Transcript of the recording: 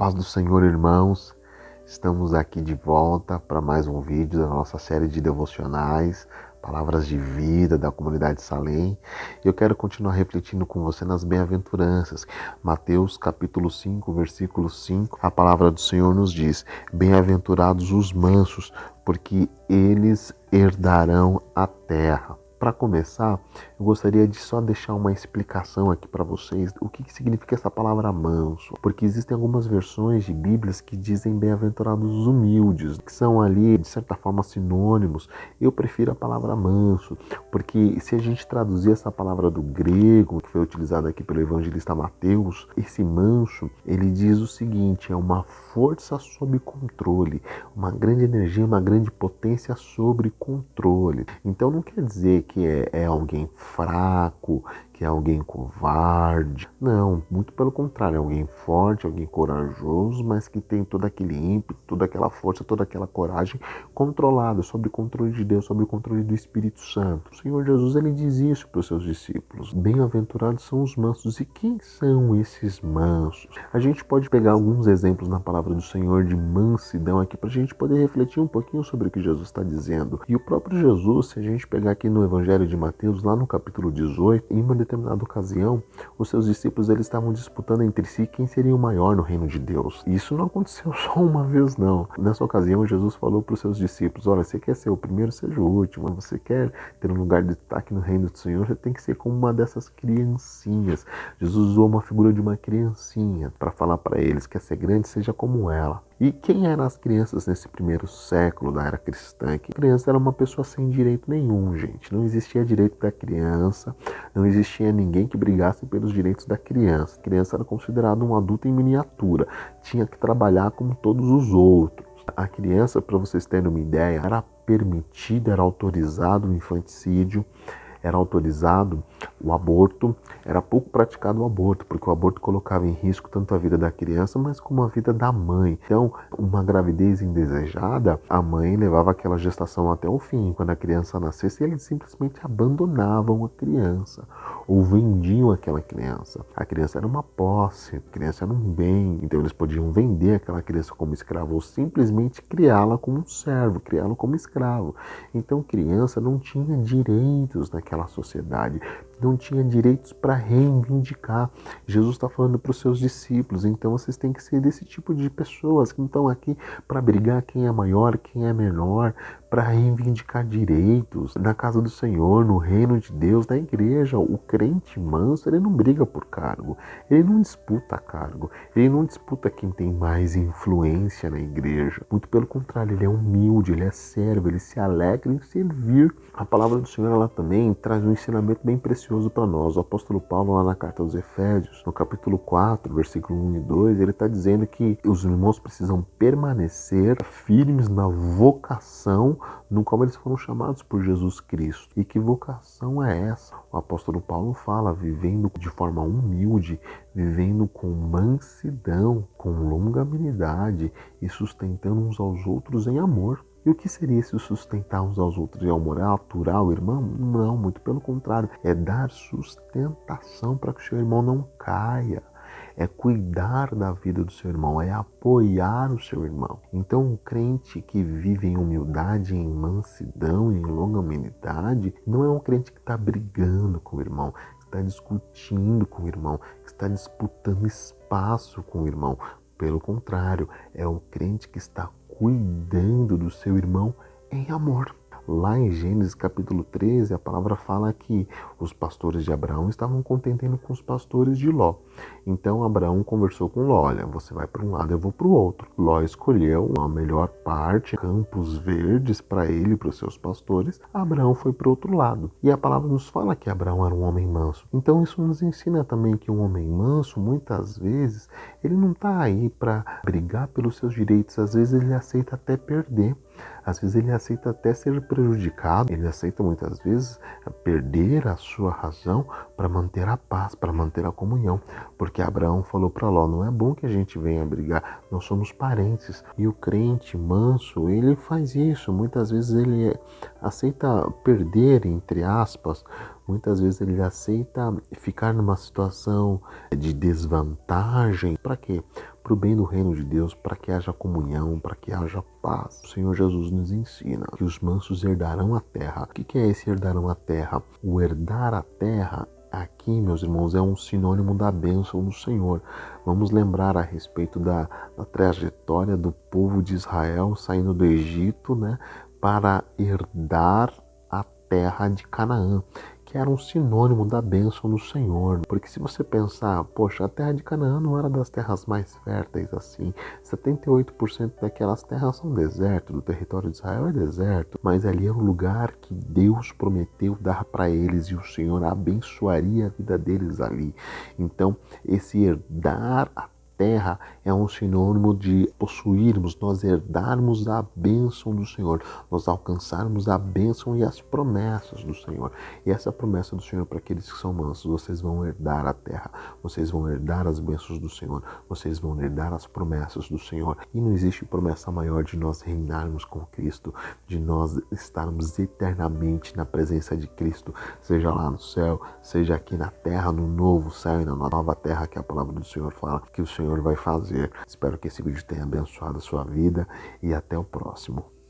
paz do Senhor, irmãos. Estamos aqui de volta para mais um vídeo da nossa série de devocionais, Palavras de Vida da comunidade Salem. Eu quero continuar refletindo com você nas bem-aventuranças. Mateus capítulo 5, versículo 5, a palavra do Senhor nos diz: Bem-aventurados os mansos, porque eles herdarão a terra. Para começar, eu gostaria de só deixar uma explicação aqui para vocês o que significa essa palavra manso, porque existem algumas versões de Bíblias que dizem bem-aventurados os humildes, que são ali de certa forma sinônimos. Eu prefiro a palavra manso, porque se a gente traduzir essa palavra do grego, que foi utilizada aqui pelo evangelista Mateus, esse manso, ele diz o seguinte: é uma força sob controle, uma grande energia, uma grande potência sobre controle. Então não quer dizer que é alguém fraco, que é alguém covarde. Não, muito pelo contrário, é alguém forte, alguém corajoso, mas que tem todo aquele ímpeto, toda aquela força, toda aquela coragem controlada, sob o controle de Deus, sob o controle do Espírito Santo. O Senhor Jesus, ele diz isso para os seus discípulos: bem-aventurados são os mansos. E quem são esses mansos? A gente pode pegar alguns exemplos na palavra do Senhor de mansidão aqui para a gente poder refletir um pouquinho sobre o que Jesus está dizendo. E o próprio Jesus, se a gente pegar aqui no Evangelho de Mateus, lá no capítulo 18, em uma determinada ocasião, os seus discípulos eles estavam disputando entre si quem seria o maior no reino de Deus. E isso não aconteceu só uma vez, não. Nessa ocasião, Jesus falou para os seus discípulos: olha, você quer ser o primeiro, seja o último. Você quer ter um lugar de destaque no reino do Senhor, você tem que ser como uma dessas criancinhas. Jesus usou uma figura de uma criancinha para falar para eles: quer ser grande, seja como ela. E quem eram as crianças nesse primeiro século da era cristã? Que criança era uma pessoa sem direito nenhum, gente. Não existia direito da criança, não existia ninguém que brigasse pelos direitos da criança. A criança era considerada um adulto em miniatura, tinha que trabalhar como todos os outros. A criança, para vocês terem uma ideia, era permitido, era autorizado o infanticídio, era autorizado o aborto, era pouco praticado o aborto, porque o aborto colocava em risco tanto a vida da criança, mas como a vida da mãe. Então, uma gravidez indesejada, a mãe levava aquela gestação até o fim. Quando a criança nascesse, eles simplesmente abandonavam a criança, ou vendiam aquela criança. A criança era uma posse, a criança era um bem, então eles podiam vender aquela criança como escravo, ou simplesmente criá-la como um servo, criá-la como escravo. Então, criança não tinha direitos naquela sociedade, não tinha direitos para reivindicar. Jesus está falando para os seus discípulos: então vocês têm que ser desse tipo de pessoas que não estão aqui para brigar quem é maior, quem é menor, para reivindicar direitos. Na casa do Senhor, no reino de Deus, na igreja, o crente manso, ele não briga por cargo, ele não disputa cargo, ele não disputa quem tem mais influência na igreja. Muito pelo contrário, ele é humilde, ele é servo, ele se alegra em servir. A palavra do Senhor, ela também traz um ensinamento bem precioso para nós. O apóstolo Paulo, lá na carta aos Efésios, no capítulo 4, versículo 1 e 2, ele está dizendo que os irmãos precisam permanecer firmes na vocação no qual eles foram chamados por Jesus Cristo. E que vocação é essa? O apóstolo Paulo fala: vivendo de forma humilde, vivendo com mansidão, com longanimidade e sustentando uns aos outros em amor. E o que seria se sustentar uns aos outros em amor? É aturar o irmão? Não, muito pelo contrário. É dar sustentação para que o seu irmão não caia. É cuidar da vida do seu irmão, é apoiar o seu irmão. Então, um crente que vive em humildade, em mansidão, em longanimidade, não é um crente que está brigando com o irmão, que está discutindo com o irmão, que está disputando espaço com o irmão. Pelo contrário, é um crente que está cuidando do seu irmão em amor. Lá em Gênesis capítulo 13, a palavra fala que os pastores de Abraão estavam contendendo com os pastores de Ló. Então Abraão conversou com Ló: olha, você vai para um lado, eu vou para o outro. Ló escolheu a melhor parte, campos verdes para ele e para os seus pastores. Abraão foi para o outro lado. E a palavra nos fala que Abraão era um homem manso. Então isso nos ensina também que um homem manso, muitas vezes, ele não está aí para brigar pelos seus direitos. Às vezes ele aceita até perder. Às vezes ele aceita até ser prejudicado, ele aceita muitas vezes perder a sua razão para manter a paz, para manter a comunhão. Porque Abraão falou para Ló: não é bom que a gente venha brigar, nós somos parentes. E o crente manso, ele faz isso, muitas vezes ele aceita perder, entre aspas, Muitas vezes ele aceita ficar numa situação de desvantagem. Para quê? Para o bem do reino de Deus, para que haja comunhão, para que haja paz. O Senhor Jesus nos ensina que os mansos herdarão a terra. O que é esse herdarão a terra? O herdar a terra aqui, meus irmãos, é um sinônimo da bênção do Senhor. Vamos lembrar a respeito da trajetória do povo de Israel saindo do Egito, né, para herdar a terra de Canaã, que era um sinônimo da bênção do Senhor. Porque se você pensar, poxa, a terra de Canaã não era das terras mais férteis assim. 78% daquelas terras são deserto, do território de Israel é deserto, mas ali é um lugar que Deus prometeu dar para eles e o Senhor abençoaria a vida deles ali. Então, esse herdar a terra é um sinônimo de possuirmos, nós herdarmos a bênção do Senhor, nós alcançarmos a bênção e as promessas do Senhor. E essa promessa do Senhor para aqueles que são mansos: vocês vão herdar a terra, vocês vão herdar as bênçãos do Senhor, vocês vão herdar as promessas do Senhor. E não existe promessa maior de nós reinarmos com Cristo, de nós estarmos eternamente na presença de Cristo, seja lá no céu, seja aqui na terra, no novo céu e na nova terra que a palavra do Senhor fala que o Senhor vai fazer. Espero que esse vídeo tenha abençoado a sua vida e até o próximo.